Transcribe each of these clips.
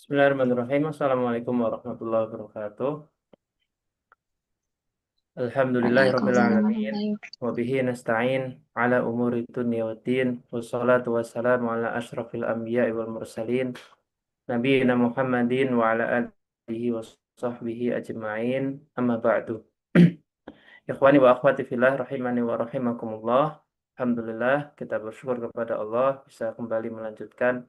Bismillahirrahmanirrahim. Assalamualaikum warahmatullahi wabarakatuh. Alhamdulillahirabbil alamin Waalaikumsalam. wa bihi nasta'in ala umuri dunya waddin wassalatu wassalamu ala asyrafil anbiya'i wal mursalin nabiyina Muhammadin wa ala alihi wa sahbihi ajma'in amma ba'du. Ikhwani wa akhwati fillah rahimani wa rahimakumullah. Alhamdulillah kita bersyukur kepada Allah bisa kembali melanjutkan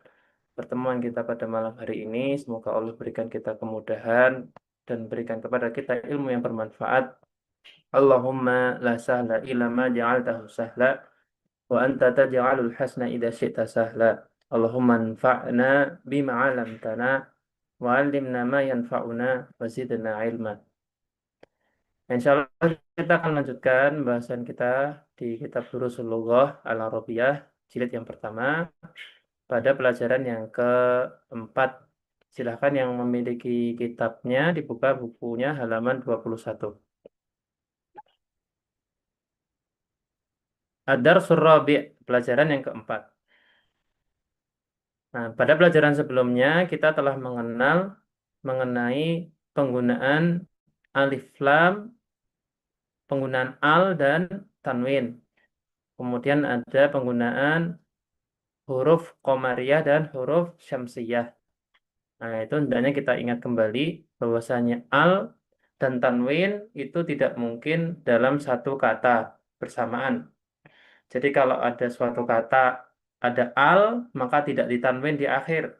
pertemuan kita pada malam hari ini. Semoga Allah berikan kita kemudahan dan berikan kepada kita ilmu yang bermanfaat. Allahumma la sahla illa ma ja'altahu sahla wa anta taj'alul hasna idza syi'ta sahla. Allahumma anfa'na bima 'allamtana wa 'allimna ma yanfa'una wa zidna ilma. Insyaallah kita akan lanjutkan bahasan kita di kitab Durusul Lughah Al-Arabiyah jilid yang pertama pada pelajaran yang keempat. Silahkan yang memiliki kitabnya dibuka bukunya halaman 21. Ad-Darsul Rabi', pelajaran yang keempat. Nah, pada pelajaran sebelumnya kita telah mengenal mengenai penggunaan alif lam, penggunaan al dan tanwin. Kemudian ada penggunaan huruf qamariyah dan huruf syamsiyah. Nah, itu hendaknya kita ingat kembali bahwasanya al dan tanwin itu tidak mungkin dalam satu kata bersamaan. Jadi kalau ada suatu kata ada al, maka tidak ditanwin di akhir.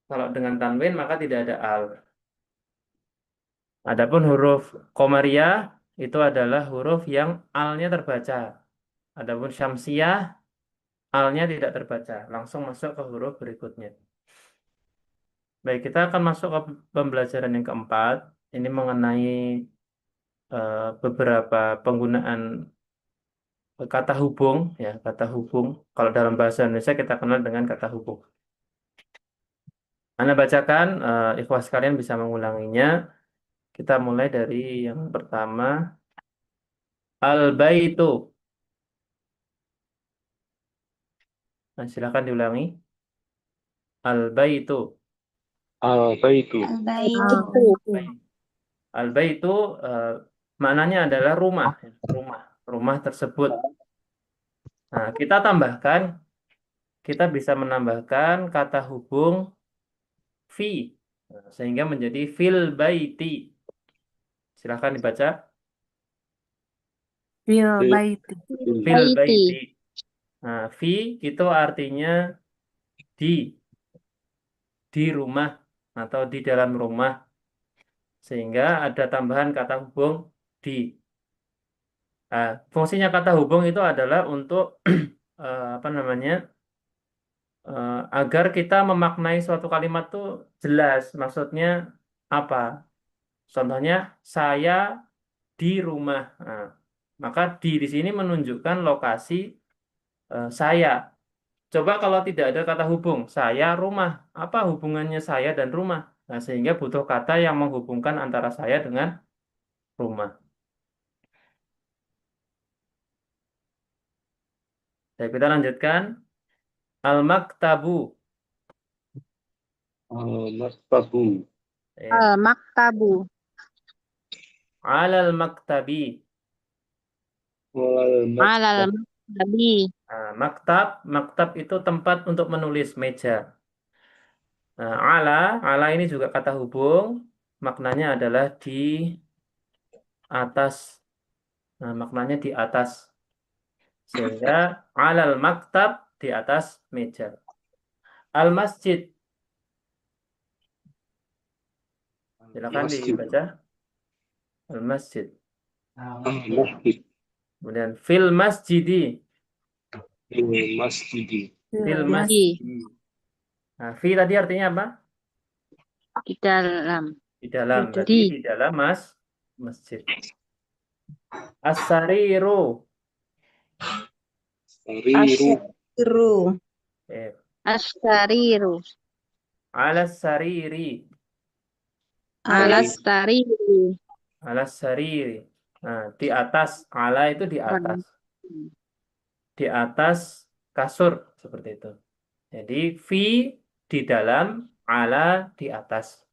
Kalau dengan tanwin maka tidak ada al. Adapun huruf qamariyah itu adalah huruf yang alnya terbaca. Adapun syamsiyah alnya tidak terbaca. Langsung masuk ke huruf berikutnya. Baik, kita akan masuk ke pembelajaran yang keempat. Ini mengenai beberapa penggunaan kata hubung, ya kata hubung. Kalau dalam bahasa Indonesia kita kenal dengan kata hubung. Anda bacakan, ikhwas kalian bisa mengulanginya. Kita mulai dari yang pertama, al-baitu. Nah, silakan diulangi. Al-baitu. Apa itu? Al-baitu. Baik. Al-baitu maknanya adalah rumah, rumah, rumah tersebut. Nah, kita bisa menambahkan kata hubung fi. Nah, sehingga menjadi fil baiti. Silahkan dibaca. Fil baiti. Fil Baiti. baiti. Nah, fi itu artinya di rumah atau di dalam rumah. Sehingga ada tambahan kata hubung di. Nah, fungsinya kata hubung itu adalah untuk apa namanya? Agar kita memaknai suatu kalimat tuh jelas maksudnya apa. Contohnya saya di rumah. Nah, maka di sini menunjukkan lokasi saya. Coba kalau tidak ada kata hubung, saya rumah. Apa hubungannya saya dan rumah? Nah, sehingga butuh kata yang menghubungkan antara saya dengan rumah. Jadi kita lanjutkan. Al-maktabu. Maktabu. Eh, Maktabu. alal maktabi. Wal Alal maktab. maktabi. Nah, maktab itu tempat untuk menulis meja. Nah, ala ini juga kata hubung, maknanya adalah di atas. Nah, maknanya di atas. Sehingga alal maktab di atas meja. Al masjid, silakan Masjid. dibaca. Al masjid. Masjid. Kemudian fil masjidi, Masjidi. fil Masjid. masjidi. Nah, fi tadi artinya apa? Di dalam. Di dalam, berarti Di. di dalam masjid. As-sariru. Sariru. Asyiru. Eh, Asariru. alas sariri. Alas Sari. tariru. Alas sariri. Nah, di atas. Ala itu di atas. Di atas kasur. Seperti itu. Jadi, fi di dalam. ala di atas.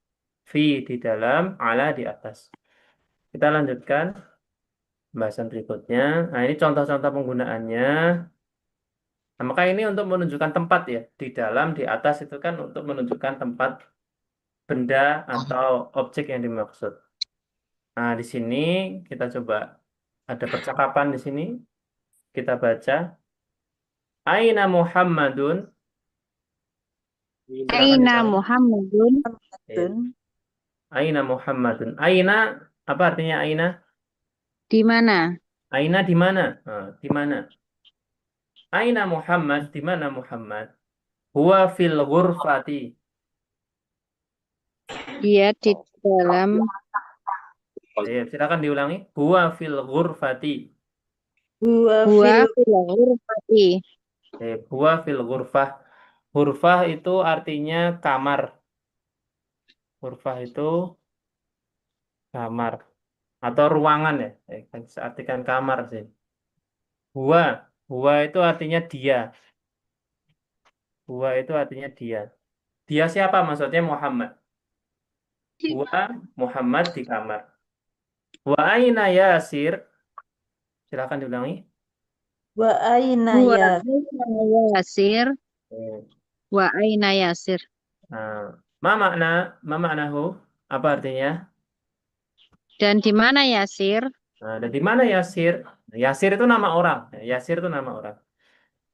Fi di dalam, ala di atas. Kita lanjutkan pembahasan berikutnya. Nah, ini contoh-contoh penggunaannya. Nah, maka ini untuk menunjukkan tempat ya. Di dalam, di atas itu kan untuk menunjukkan tempat benda atau objek yang dimaksud. Nah, di sini kita coba ada percakapan di sini. Kita baca. Aina Muhammadun. Silakan Aina diulangi. Muhammadun. Ya. Aina Muhammadun. Aina apa artinya aina? Di mana? Aina di mana? Di mana? Aina Muhammad, di mana Muhammad? Huwa fil ghurfati. Dia di dalam. Ya, silakan diulangi. Huwa fil ghurfati. Huwa fil ghurfati. Huwa fil ghurfah. Ghurfah itu artinya kamar. Ghurfah itu kamar atau ruangan ya. Kan artikan kamar sih. Huwa, huwa itu artinya dia. Huwa itu artinya dia. Dia siapa? Maksudnya Muhammad. Huwa Muhammad di kamar. Wa aina Yasir? Silakan diulangi. Wa aina Huwa ya. aina Yasir. Eh, Wa aina Yasir. Nah, ma maknahu? Apa artinya? Dan di mana Yasir? Nah, dan di mana Yasir? Yasir itu nama orang. Yasir itu nama orang.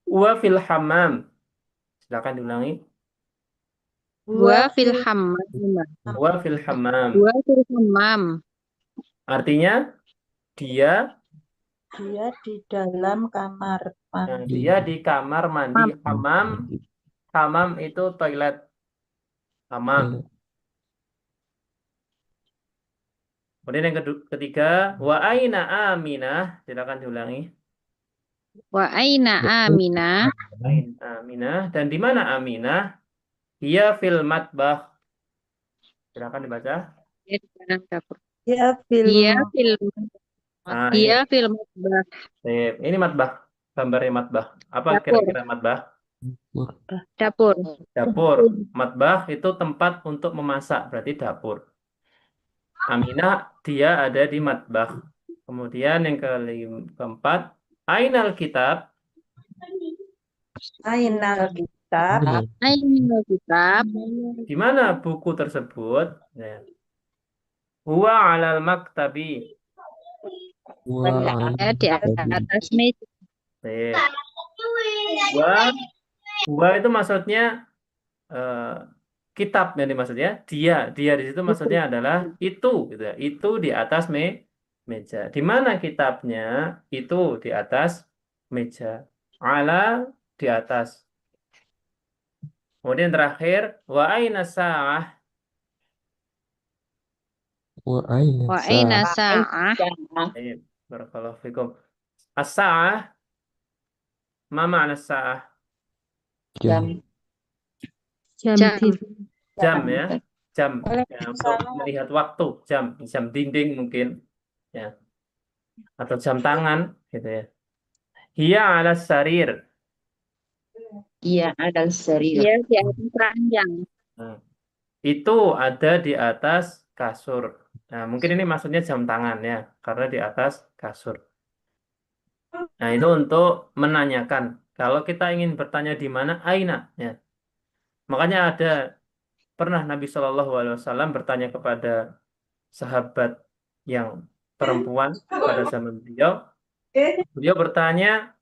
Wa fil hammam. Silakan diulangi. Wa fil hammam. Wa fil hammam. Wa fil hammam. Artinya dia Dia di dalam kamar mandi. dia di kamar mandi. Hammam, hammam itu toilet. Hammam. Kemudian yang ketiga, wa aina Aminah. Silakan diulangi. Wa aina Aminah. Aminah. Dan di mana Aminah? Dia fil matbah. Silakan dibaca. Dia di dalam dapur. Dia fil Dia fil Nah, Dia fil matbah. ini matbah. Gambarnya matbah. Apa Dapur. kira-kira matbah? Dapur. Dapur. Matbah itu tempat untuk memasak. Berarti dapur. Aminah, dia ada di matbah. Kemudian yang keempat, Ainal kitab. Ainal kitab. Aina kitab. Di mana buku tersebut? Ya. Huwa alal maktabi. Ada di atas meja. Ya. Huwa itu maksudnya eh, kitab yang dimaksudnya. Dia di situ maksudnya adalah itu, gitu ya. Itu di atas meja. Di mana kitabnya? Itu di atas meja. Ala di atas. Kemudian terakhir, wa aina sa'ah. Wa aina sa'ah. Baik, barakallahu fikum. As-sa'ah, ma ma'na as-sa'ah? Jam. Jam. Jam ya. Jam ya, untuk melihat waktu, jam dinding mungkin ya, atau jam tangan gitu ya. Hiya 'ala sarir. Iya, ada seri. Dia di atas ranjang. Nah, itu ada di atas kasur. Nah, mungkin ini maksudnya jam tangan ya, karena di atas kasur. Nah, itu untuk menanyakan. Kalau kita ingin bertanya di mana, aina ya. Makanya pernah Nabi Shallallahu Alaihi Wasallam bertanya kepada sahabat yang perempuan pada zaman beliau. Beliau bertanya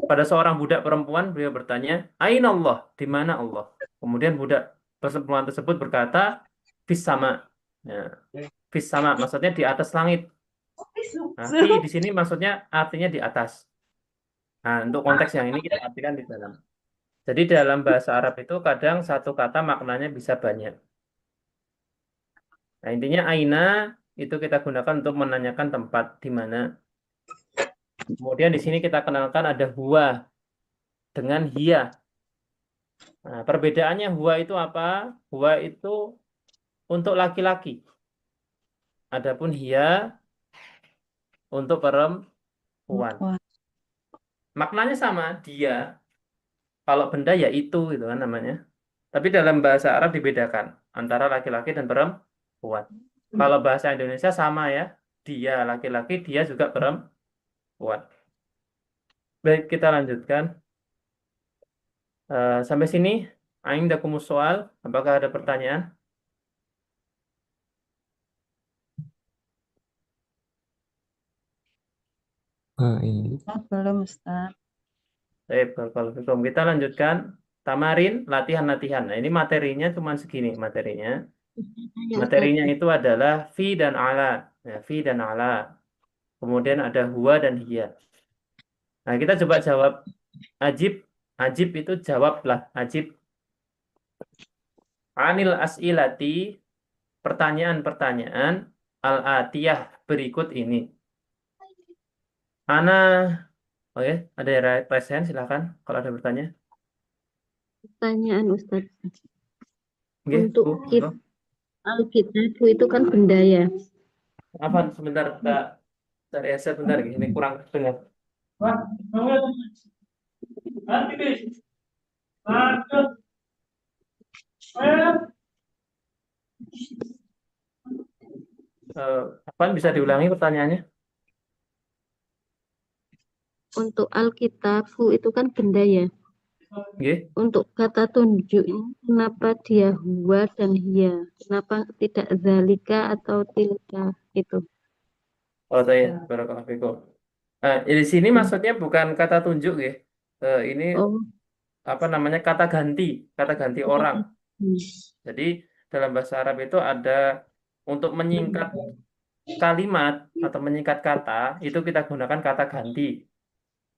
pada seorang budak perempuan, beliau bertanya, aina Allah, di mana Allah? Kemudian budak perempuan tersebut berkata, fis sama. Ya, fis sama, maksudnya di atas langit. Nah, fi di sini maksudnya artinya di atas. Nah, untuk konteks yang ini kita artikan di dalam. Jadi dalam bahasa Arab itu kadang satu kata maknanya bisa banyak. Nah, intinya aina itu kita gunakan untuk menanyakan tempat di mana. Kemudian di sini kita kenalkan ada huwa dengan hiya. Nah, perbedaannya huwa itu apa? Huwa itu untuk laki-laki. Adapun hiya untuk perempuan. Maknanya sama, dia. Kalau benda ya itu gitu kan namanya. Tapi dalam bahasa Arab dibedakan antara laki-laki dan perempuan. Kalau bahasa Indonesia sama ya, dia laki-laki, dia juga perempuan. Baik, kita lanjutkan. Sampai sini, Aindakumus soal. Apakah ada pertanyaan? Belum, Ustaz. Baik, kalau kita lanjutkan. Tamarin, latihan-latihan. Nah, ini materinya cuma segini materinya. Materinya itu adalah fi dan ala. Ya, fi dan ala. Kemudian ada huwa dan hiya. Nah, kita coba jawab ajib. Ajib itu jawablah. Ajib. Anil as'ilati, pertanyaan-pertanyaan al-atiyah berikut ini. Ana, oke, ada yang raise hand, silakan kalau ada bertanya. Pertanyaan Ustaz. Oke, Untuk Bu, monggo. Alkitab itu kan benda ya. Afan, sebentar kita cari headset bentar, ini kurang dengar. Afan, bisa diulangi pertanyaannya? Untuk Alkitab itu kan benda ya. Oke. Untuk kata tunjuknya, kenapa dia huwa dan hiya? Kenapa tidak zalika atau tilka itu? Oh, saya, barakallahu fikum. Di sini maksudnya bukan kata tunjuk ya. Ini Oh, apa namanya, kata ganti orang. Jadi dalam bahasa Arab itu ada untuk menyingkat kalimat atau menyingkat kata itu kita gunakan kata ganti.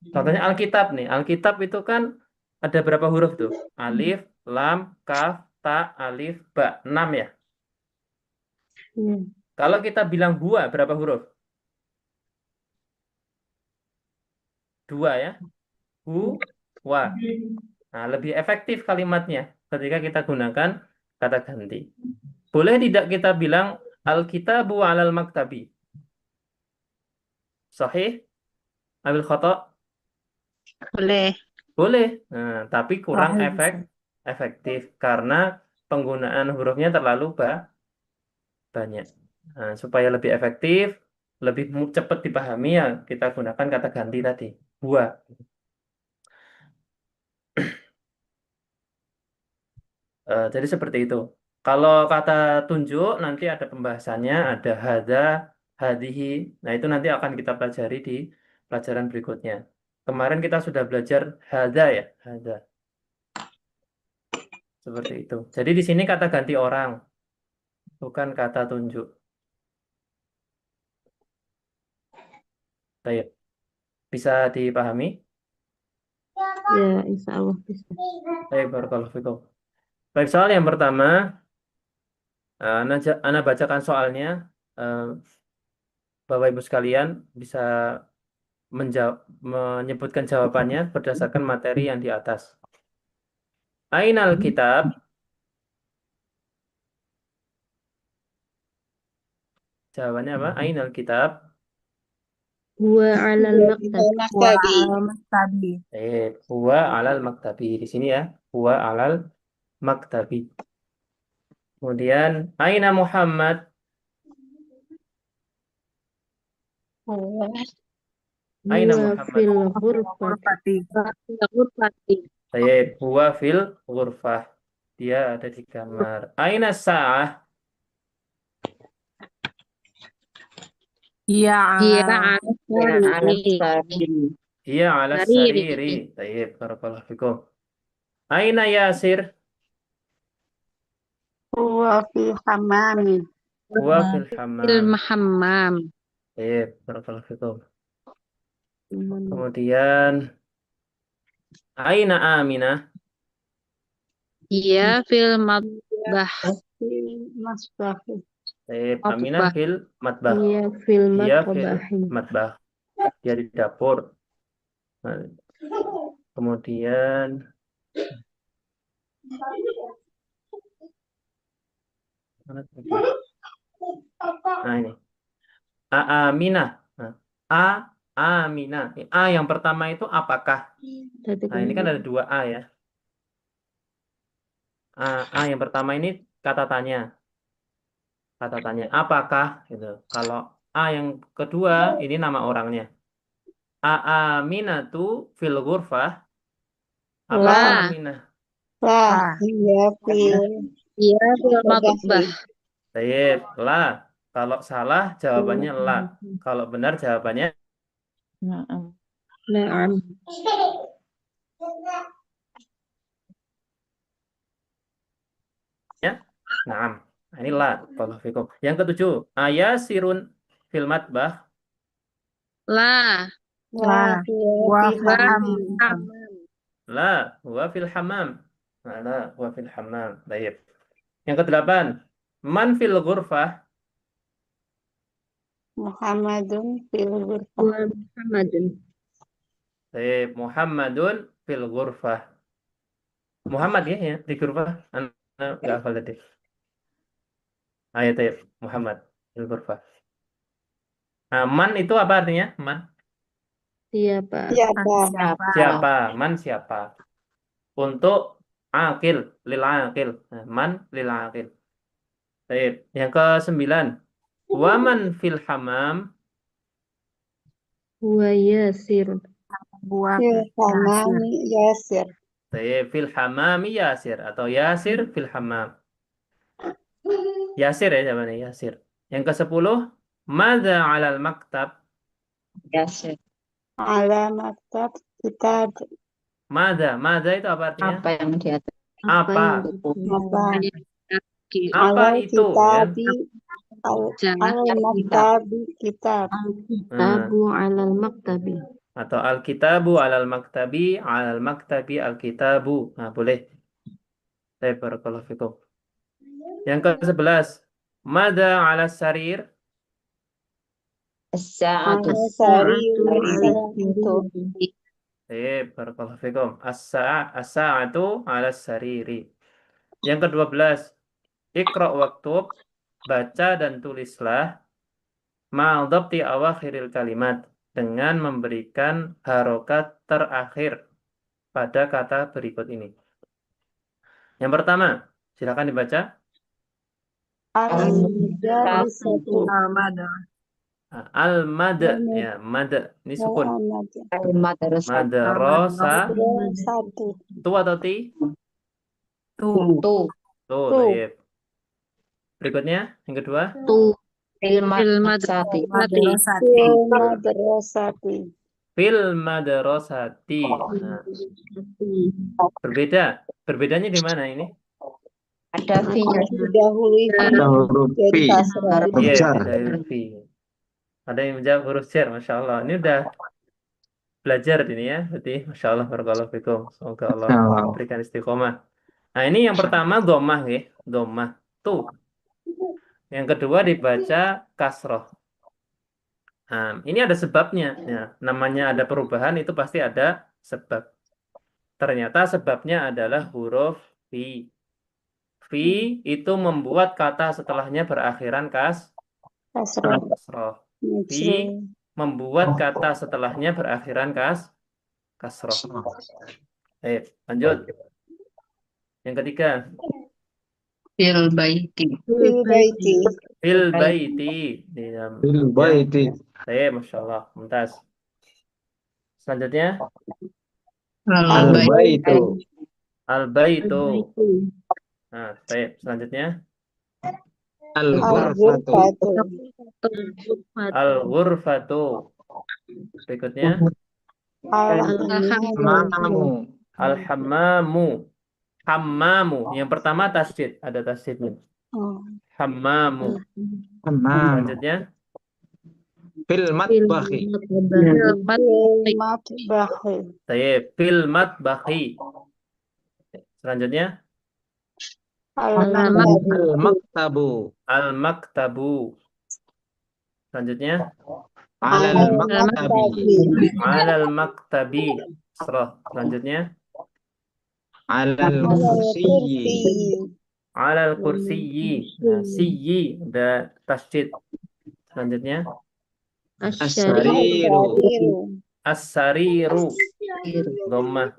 Contohnya Alkitab nih. Alkitab itu kan ada berapa huruf tuh? Alif, lam, kaf, ta, alif, ba. 6 ya. iya. Kalau kita bilang huwa berapa huruf? 2 ya. Hu, wa. Nah, lebih efektif kalimatnya ketika kita gunakan kata ganti. Boleh tidak kita bilang Alkitabu alal maktabi? Sahih? Ambil khoto? Boleh. Boleh. Nah, tapi kurang Sahih. efektif karena penggunaan hurufnya terlalu banyak. Nah, supaya lebih efektif, lebih cepat dipahami ya kita gunakan kata ganti tadi. Buah. Jadi seperti itu. Kalau kata tunjuk nanti ada pembahasannya, ada hada, hadihi. Nah, itu nanti akan kita pelajari di pelajaran berikutnya. Kemarin kita sudah belajar hada ya, hada. Seperti itu. Jadi di sini kata ganti orang, bukan kata tunjuk. Baik. Bisa dipahami? Ya, insya Allah bisa. Baik, barakallahu fikum. Baik, soal yang pertama, Ana bacakan soalnya. Eh, Bapak Ibu sekalian bisa menyebutkan jawabannya berdasarkan materi yang di atas. Ainal kitab, jawabannya apa? Ainal kitab. Huwa alal maktab. Maktabi. Huwa alal maktabi. Di sini ya, huwa alal maktabi. Kemudian, Aina Muhammad. Aina Huwa Muhammad. fil ghurfati. Huwa fil ghurfah. Dia ada di kamar. Aina sa'ah. Iya, Dia ala Al-Sabi. Dia ala sariri. sariri. Tayyib, barakallahu fikum. Aina Yasir. Huwa fi hamami. Huwa fil Fil hammam. mahammam. Tayyib, barakallahu fikum. Kemudian Aina Aminah. Dia fil matbah. Masbahi. Tayyib, Aminah Matbah. fil matbah. Dia fil Dia fil matbahi. matbah. Dia di dapur. Nah, kemudian mana tadi? Nah ini Aminah. Nah, Aminah. A yang pertama itu apakah? Tadi Nah ini kan ada 2 A ya. Yang pertama ini kata tanya. Kata tanya, apakah? Gitu. Kalau A yang kedua, ini nama orangnya. Aminatu fil ghurfah. Apa La, Aminah? la, Ah, iya, fil, Iya, fil matbah. matbah. Baik, la. Kalau salah jawabannya la. Kalau benar jawabannya Naam. Naam. naam. Nah, ini la. Kalau fikum. Yang ketujuh, ayasirun fil matbah. La. La, La, fi faham. hamam. La, huwa fil hammam. Nah, la, huwa fil hammam. Baik. Yang kedelapan, man fil ghurfah. Muhammadun fil ghurfah. Wa Muhammadun. Baik, Muhammadun fil ghurfah. Muhammad ya di ghurfah. Anda nggak hafal tadi. Ayat Muhammad fil ghurfah. Nah, man itu apa artinya? Man. Siapa? Siapa? Siapa? Man siapa? Untuk akil, lil akil. Nah, man lil akil. Baik. Yang ke-9. Waman fil hamam. Wa Yasir. Buah Fil Yasir. hamami yasir. Baik, fil hamami yasir atau yasir fil hamam. Yasir ya jawabannya yasir. Yang ke-10. Madza 'alal maktab? Yasir. Ala maktab kitab. Madza itu apa artinya? Apa yang di atas Apa? Apa? Apa Ala itu ya? kitabi. Al maktabi kitab. Al-kitabu alal maktabi. Atau al-kitabu 'alal maktabi al-kitabu. Nah, boleh. Baik, barakallahu fikum. Yang ke-11. Madza 'alas sarir? As-sa'atu. Ala sariru sa'atu. Barakallahu fikum. As-sa'atu 'alas sariri. Yang ke-12. Iqra waktub, baca dan tulislah ma'adhabti awakhiril kalimat dengan memberikan harokat terakhir pada kata berikut ini. Yang pertama, silakan dibaca. Al-mudarrisatu. Al-mad, ya, mad. Ini sukun. Al-madrasah. Madrasa, Satu. tu atau ti? Tu. Tuh, Tu. baik. Berikutnya, yang kedua. Tu. Al-madrasati. Fil madrasati. Fil madrasati. Nah, berbeda. Berbedanya di mana ini? Ada fi-nya. Didahului jadi kasrah. Iya, tidak fi. Ada yang menjawab huruf jar, Masya Allah. Ini udah belajar ini ya. Berarti Masya Allah, barakallahu fikum. Semoga Allah berikan istiqomah. Nah, ini yang pertama domah ya. Domah. Tuh. Yang kedua dibaca kasroh. Nah, ini ada sebabnya. Ya, namanya ada perubahan itu pasti ada sebab. Ternyata sebabnya adalah huruf fi. Fi itu membuat kata setelahnya berakhiran Kasrah. kasroh. Fi membuat kata setelahnya berakhiran kasroh. Lanjut. Yang ketiga. Fil baiti. Fil baiti. Fil baiti. Fil baiti. Masya Allah. Mumtaz. Selanjutnya. Al-baitu. Al-baitu. Nah, selanjutnya. Al-ghurfatu. Al-ghurfatu. Berikutnya. Al-hammamu. Al-hammamu. Hammamu. Yang pertama tasydid. Ada tasydidnya. Hammamu. Selanjutnya. Fil matbahi. Fil matbahi. Fil matbahi. Selanjutnya. Al-maktabu. Al-maktabu. Selanjutnya. Al-maktabi. Al-maktabi. Selanjutnya. Al-kursiyyi. Al-kursiyyi. Nah, siyyi udah tasydid. Selanjutnya. As-sariru. As-sariru. Dhammah.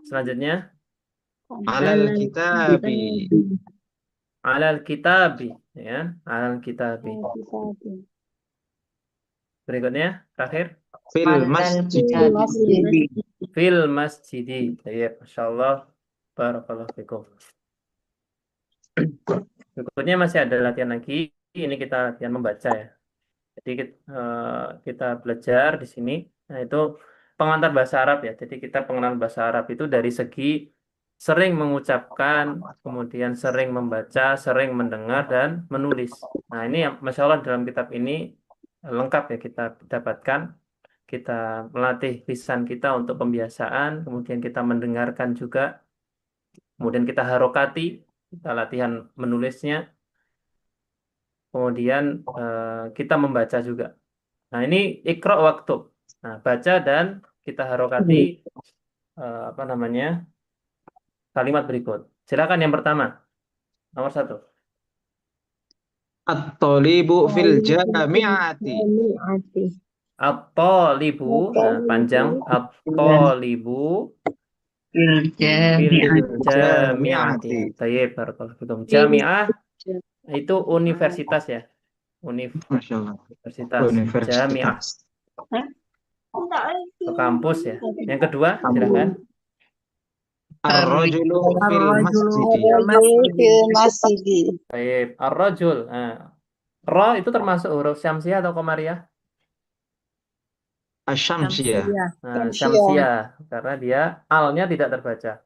Selanjutnya. Alal kitabi. Alal kitabi, ya, alal kitabi. Berikutnya, terakhir, Fil Alal masjid. kitabi. fil masjidi. Ya, Masya Allah. Barakallahu fikum. Berikutnya masih ada latihan lagi. Ini kita latihan membaca ya. Jadi kita belajar di sini. Nah, itu pengantar bahasa Arab ya. Jadi kita pengenalan bahasa Arab itu dari segi sering mengucapkan, kemudian sering membaca, sering mendengar, dan menulis. Nah, ini yang Masya Allah dalam kitab ini lengkap ya kita dapatkan. Kita melatih lisan kita untuk pembiasaan, kemudian kita mendengarkan juga, kemudian kita harokati, kita latihan menulisnya, kemudian kita membaca juga. Nah, ini ikra waktu. Nah, baca dan kita harokati apa namanya kalimat berikut. Silakan yang pertama, nomor 1. At-talibu fil jami'ati. At-talibu, nah, panjang. At-talibu Fil fil jami'ah. jami'ati. Tayyib, barakallahu fikum. Jami'ah itu universitas ya. Masya Allah. Universitas. Jami'ah. Universitas. Ke kampus ya. Yang kedua, silakan. Ar-rajulu fil masjidi. Ar-rajulu fil masjidi. Tayyib. Ar-rajul. Nah, ra itu termasuk huruf syamsiah atau qamariyah? Asyamsiyah. Nah, Syamsiah. syamsiah. Karena dia alnya tidak terbaca.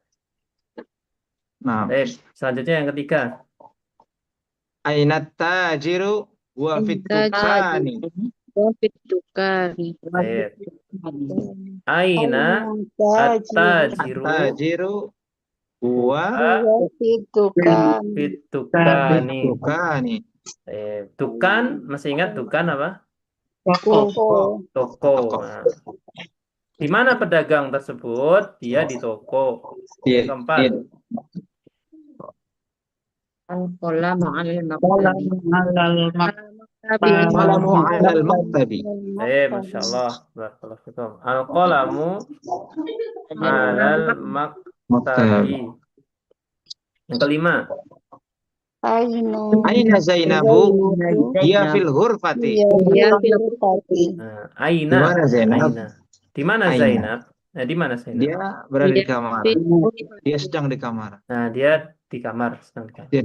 Nah, Baik, selanjutnya yang ketiga. ainat tajiru wa fit dukani. Baik. Aina at-tajiru Tajiru wa wa Fitukan. fitukani. dukani. Dukan, masih ingat dukan apa? Toko. Toko. Nah, di mana pedagang tersebut? Dia di toko. Yang keempat. Al-qalamu 'alal maktabi. Qalamu 'alal maktabi. Masya Allah. Barakallahu fikum. Al-qalamu alal maktabi. Yang kelima. Aina Zainabu? Dia fil ghurfati. Nah, Aina. Di mana Zainab? Aina. Di mana Aina. Zainab? Nah, di mana Zainab? Dia berada di kamar. Dia sedang di kamar. Nah, dia di kamar. Sedang di kamar. Dia,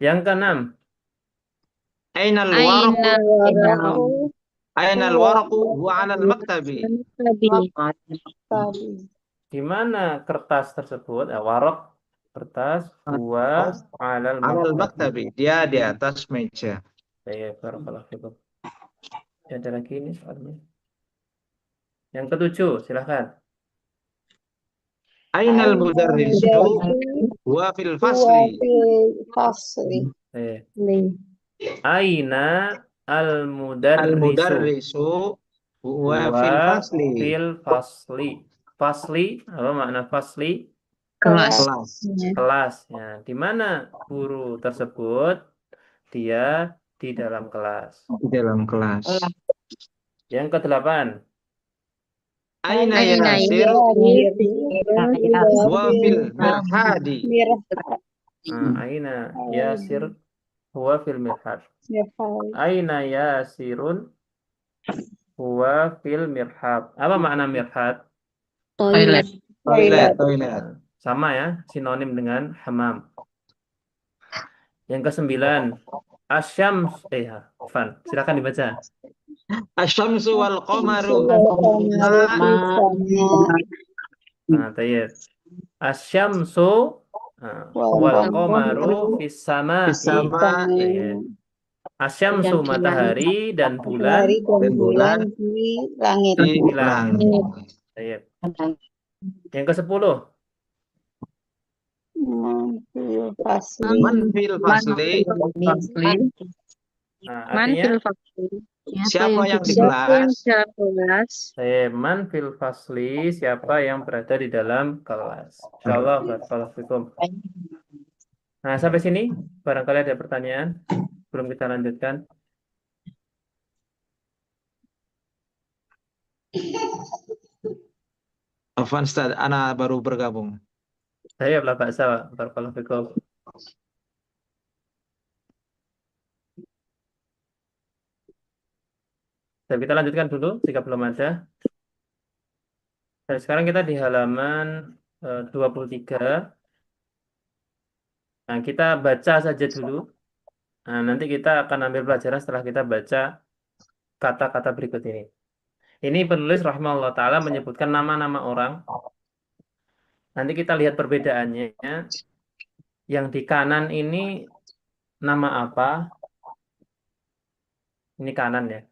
Yang keenam. Ainal waraqu? Ainal waraqu wa 'alal maktabi. Di mana kertas tersebut? Warok, kertas, huwa alal 'Alal maktabi. maktabi. Dia di atas meja. Ya, barakallahu fikum. Ada lagi ini soalnya. Yang ketujuh, silahkan. Ainal mudarrisu wa fil fasli. Aina Al al-mudarrisu wa fil fasli. fil fasli. Fasli, apa makna fasli? Kelas. Kelas. Ya, di mana guru tersebut? Dia di dalam kelas. Di dalam kelas. Yang kedelapan. Aina Yasir wa fil mirhadi. Aina Yasir huwa fil mirhad. Aina Yasirun huwa fil mirhab. Apa makna mirhad? Toilet. Toilet. Sama ya, sinonim dengan hamam. Yang kesembilan, asyams. Fan, silakan dibaca. Asyamsu wal qamaru. Nah, tayyib. Asyamsu wal qamaru fis sama'i. Asyamsu matahari dan bulan di langit. Di langit. Tayyib. Yang ke-10. Man fil fasli. Nah, artinya Siapa yang di kelas? Man fil fasli, siapa yang berada di dalam kelas. Insyaallah barakallahu fikum. Nah, sampai sini barangkali ada pertanyaan sebelum kita lanjutkan. Afwan Ustaz, ana baru bergabung. Saya lah baksa, Pak. Barakallahu fikum. Jadi kita lanjutkan dulu jika belum ada. Dan sekarang kita di halaman 23. Nah, kita baca saja dulu. Nah, nanti kita akan ambil pelajaran setelah kita baca kata-kata berikut ini. Ini penulis rahimahullah ta'ala menyebutkan nama-nama orang. Nanti kita lihat perbedaannya. Yang di kanan ini nama apa? Ini kanan ya.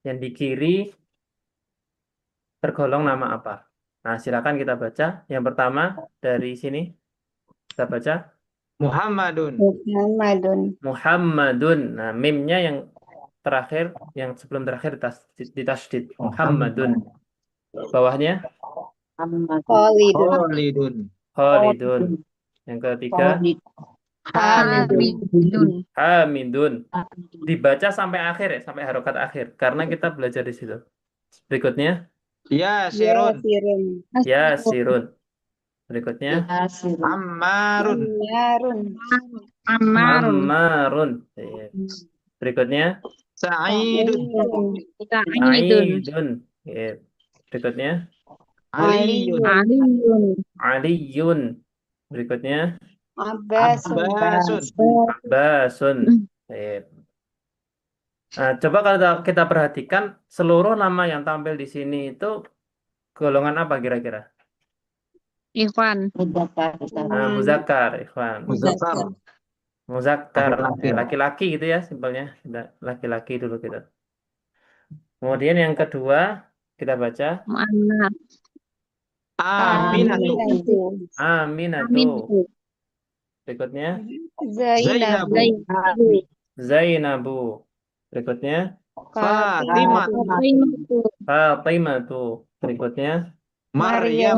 Yang di kiri tergolong nama apa? Nah, silakan kita baca. Yang pertama dari sini kita baca Muhammadun. Muhammadun. Muhammadun. Nah, mimnya yang terakhir, yang sebelum terakhir ditasydid. Muhammadun. Bawahnya Muhammad. Khalidun. Khalidun. Khalidun. Yang ketiga Khalid. Hamidun. Hamidun. Dibaca sampai akhir ya, sampai harokat akhir. Karena kita belajar di situ. Berikutnya Yasirun. Yasirun. Yasirun. Berikutnya Yasir. Ammarun. Ammarun. Ammarun. Iya. Berikutnya Sa'idun. Aidun. Iya. Berikutnya Aliyun. Aliyun. Berikutnya Abbasun. Abbasun. Abbasun. Iya. Nah, coba kalau kita perhatikan seluruh nama yang tampil di sini itu golongan apa kira-kira? Ikhwan. Muzakkar, ikhwan. Muzakkar. Muzakkar, Laki-laki. laki-laki gitu ya simpelnya. Laki-laki dulu kita. Kemudian yang kedua kita baca Mu'annas. Aminatu. Aminatu. Berikutnya Zainab. Zainabu. Berikutnya Fatimah. Fatimatu. Berikutnya Maryam.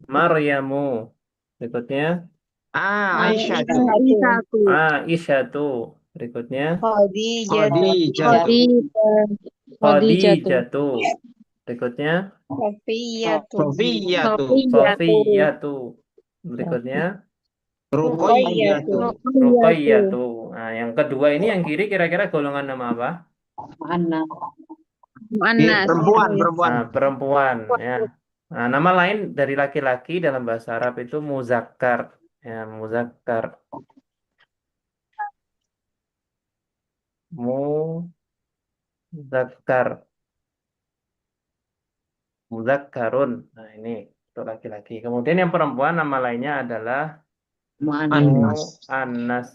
Maryamu. Berikutnya Aisyatu. Aisyatu. Berikutnya Khadijatu. Khadijatu. Berikutnya Safiyatu. Sofiyatu. Sofiyatu. Berikutnya Ruqayyatu. Ruqayyatu. Nah, yang kedua ini yang kiri kira-kira golongan nama apa? Mu'annas. Perempuan. Nah, perempuan ya. Nah, nama lain dari laki-laki dalam bahasa Arab itu muzakkar. Ya, muzakkar. Muzakkar. Muzakkarun. Nah, ini untuk laki-laki. Kemudian yang perempuan nama lainnya adalah Annas. mu'annas.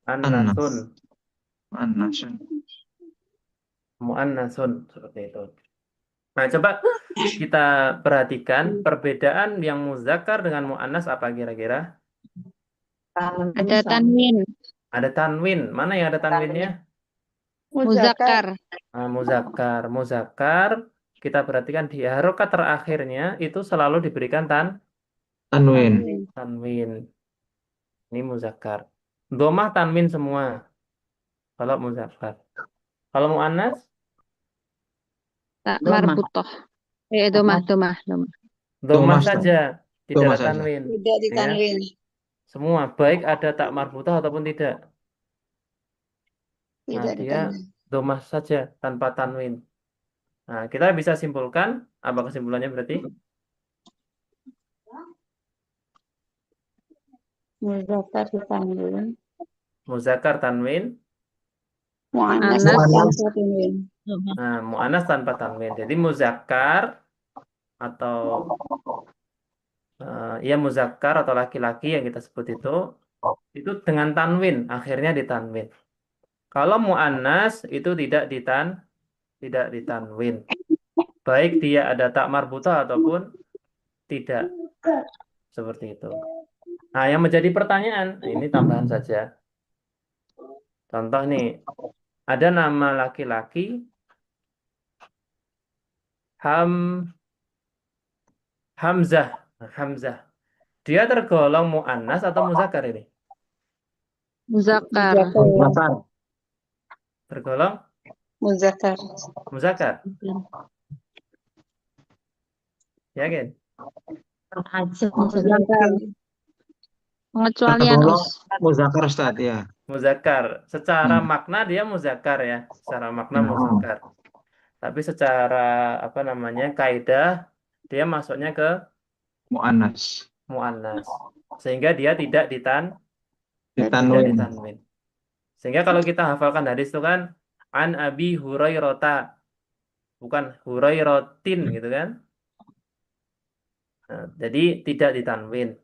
Mu'annasun. Annasun. Mu'annasun. Seperti itu. Nah, coba kita perhatikan perbedaan yang muzakkar dengan mu'annas apa kira-kira? Ada tanwin. Ada tanwin. Mana yang ada tanwinnya? Muzakkar. Nah, muzakkar. Muzakkar, kita perhatikan di harokat terakhirnya itu selalu diberikan Tanwin. tanwin. Ini muzakkar. Domah tanwin semua. Kalau muzakkar. Kalau mu'annas, Tak Domah. marbutoh. Domah. domah Domah saja. Tidak Domah ada saja. tanwin. Tidak ditanwin. Semua, baik ada tak marbutah ataupun tidak. Nah, Tidak dia ditanwin. domah saja tanpa tanwin. Nah, kita bisa simpulkan, apa kesimpulannya berarti? Muzakkar ditanwin. Muzakkar tanwin, Muannas Muannas. ditanwin. nah, mu'annas tanpa tanwin. Jadi muzakkar atau ya muzakkar atau laki-laki yang kita sebut itu dengan tanwin, akhirnya ditanwin. Kalau mu'annas itu tidak ditanwin. Baik dia ada tak marbutah ataupun tidak. Seperti itu. Nah, yang menjadi pertanyaan, ini tambahan saja. Contoh nih, ada nama laki-laki Hamzah. Nah, Hamzah. Dia tergolong mu'annas atau muzakkar ini? Muzakkar. Muzakkar. Tergolong Muzakkar. Muzakkar. Yakin? Aja Muzakkar. Pengecualian, Tergolong Us. muzakkar Ustaz ya. Muzakkar. Secara makna dia muzakkar ya. Secara makna muzakkar. Tapi secara apa namanya kaidah dia masuknya ke Muannas. muannas. Sehingga dia tidak Ditanwin. ditanwin. Sehingga kalau kita hafalkan hadis itu kan an Abi Hurairata, bukan Hurairatin gitu kan. Nah, jadi tidak ditanwin.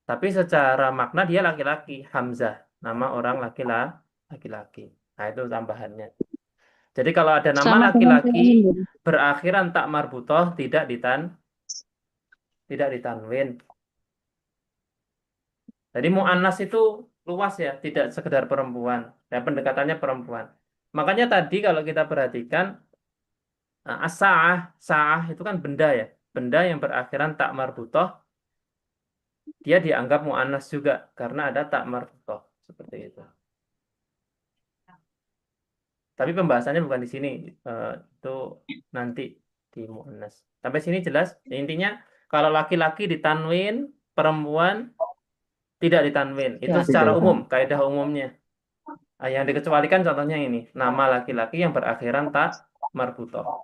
Tapi secara makna dia laki-laki, Hamzah, nama orang laki-laki. Nah, itu tambahannya. Jadi kalau ada nama Sama dengan laki-laki feminine. berakhiran tak marbutoh tidak ditanwin. Jadi mu'annas itu luas ya, tidak sekedar perempuan. Ya, pendekatannya perempuan. Makanya tadi kalau kita perhatikan as-sa'ah, sa'ah itu kan benda ya. Benda yang berakhiran tak marbutoh dia dianggap mu'annas juga karena ada tak marbutoh seperti itu. Tapi pembahasannya bukan di sini, itu nanti di mu'annas. Sampai sini jelas. Intinya kalau laki-laki ditanwin, perempuan tidak ditanwin. Itu secara umum, kaidah umumnya. Yang dikecualikan contohnya ini, nama laki-laki yang berakhiran tak marbutoh.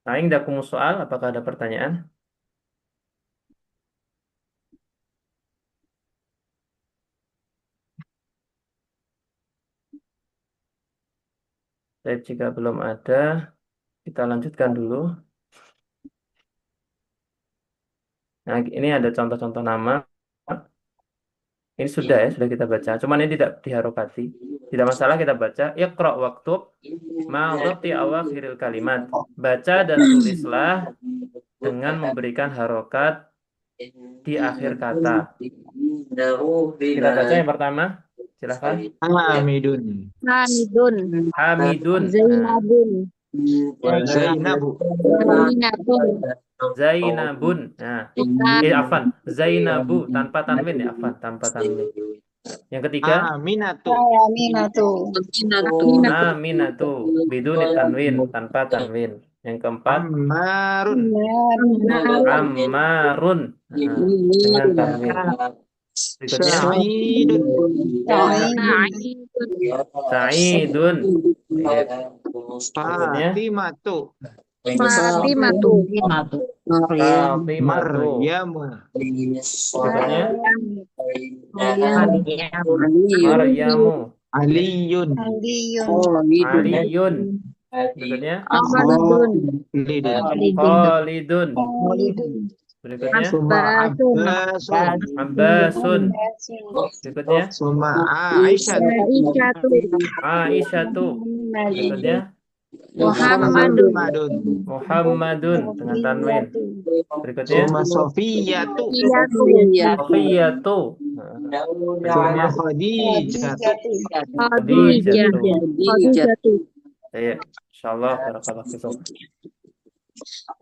Nah, ini dakumus soal, apakah ada pertanyaan? Baik, jika belum ada, kita lanjutkan dulu. Nah, ini ada contoh-contoh nama. Ini sudah ya, sudah kita baca. Cuman ini tidak diharokati. Tidak masalah kita baca. Iqra waktub ma'dhabti awakhiril kalimat. Baca dan tulislah dengan memberikan harokat di akhir kata. Kita baca yang pertama. Silahkan. Hamidun. Hamidun. Hamidun. Nah, Zainabun. Wa Zainabu. Zainabun. Zainabun. Nah, afan. Zainabu tanpa tanwin ya, afan tanpa tanwin. Yang ketiga, Aminatu. Aminatu. Aminatu biduni tanwin, tanpa tanwin. Yang keempat, Ammarun. Ammarun. Nah, dengan tanwin. Berikutnya, Sa'idun. Sa'idun. Berikutnya, Fatimatu. Fatimatu. Fatimatu. Maryamu. Berikutnya, Maryamu. Aliyun. Aliyun. Berikutnya, Ahmadun. Khalidun. Khalidun. Berikutnya, Suma Abbasun. Abbasun. Berikutnya, Suma Aisyatu. Aisyatu. Berikutnya, Muhammadun. Muhammadun dengan tanwin. Berikutnya, Suma Sofiyatu. Sofiyatu. Suma Khadijatu. Khadijatu. Ya, insyaallah barakallahu fikum.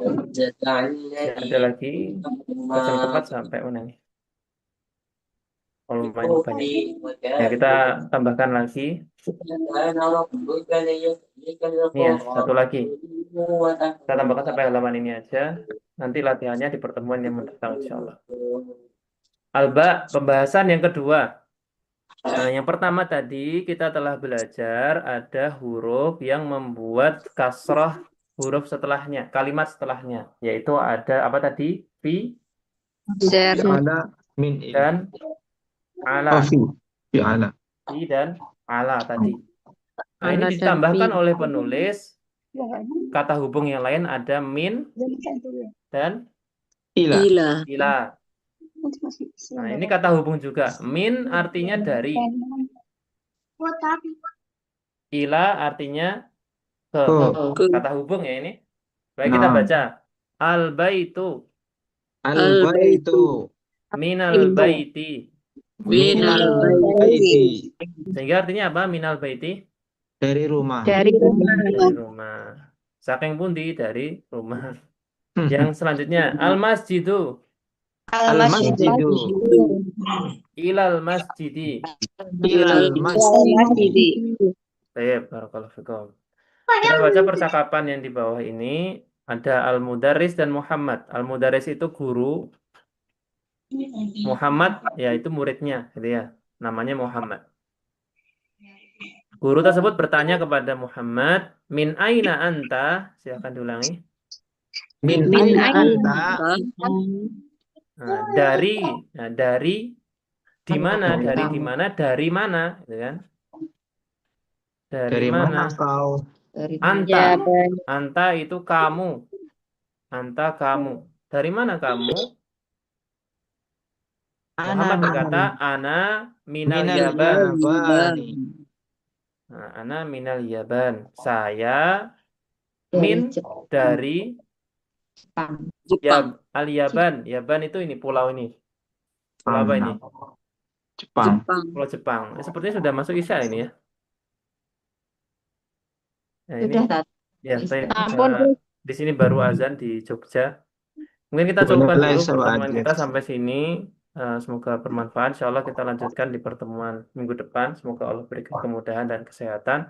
Ada lagi pesan keempat sampai mana nih? Oh, lumayan banyak. Ya, kita tambahkan lagi. Ini ya, satu lagi. Kita tambahkan sampai halaman ini aja. Nanti latihannya di pertemuan yang mendatang insyaallah. Alba, pembahasan yang kedua. Nah, yang pertama tadi kita telah belajar ada huruf yang membuat kasrah huruf setelahnya, kalimat setelahnya, yaitu ada apa tadi? Fi Ada min. dan ala. Fi ala. Fi dan ala tadi. Nah, ini Ala dan ditambahkan fi. oleh penulis kata hubung yang lain ada min dan Ila. ila. Nah, ini kata hubung juga. Min artinya dari, ila artinya ke. Kata hubung ya ini. Baik, kita baca. Al-baitu Al-baitu. minal baiti. Minal baiti. Sehingga artinya apa? Minal baiti? Dari rumah. Dari rumah. Dari rumah. Saking pundi dari rumah. Yang selanjutnya, al-masjidu Al-masjidu. ilal masjidi. Ilal masjidi. Baik, barakallahu fikum. Kita baca percakapan yang di bawah ini. Ada Al-Mudarris dan Muhammad. Al-Mudarris itu guru, Muhammad yaitu muridnya, gitu ya. Namanya Muhammad. Guru tersebut bertanya kepada Muhammad, min aina anta? Silakan diulangi. Min Min aina aina anta? Dari di mana? Dari di mana? Dari mana? Gitu kan? Dari Dari mana? mana kau? Anta. Jaban. Anta itu kamu. Anta kamu. Dari mana kamu? Muhammad berkata, ana minal Minal Yaban. Yabani. Nah, ana minal Yaban. Saya min dari Al-Yaban. Yaban itu ini pulau ini. Pulau apa ini? Jepang. Pulau Jepang. Sepertinya sudah masuk Isya ini ya. Nah, ini ya, Ampun, di sini baru azan di Jogja. Mungkin kita cukupkan dulu Waalaikumsalam. pertemuan kita sampai sini. Semoga bermanfaat. Insya Allah kita lanjutkan di pertemuan minggu depan. Semoga Allah berikan kemudahan dan kesehatan.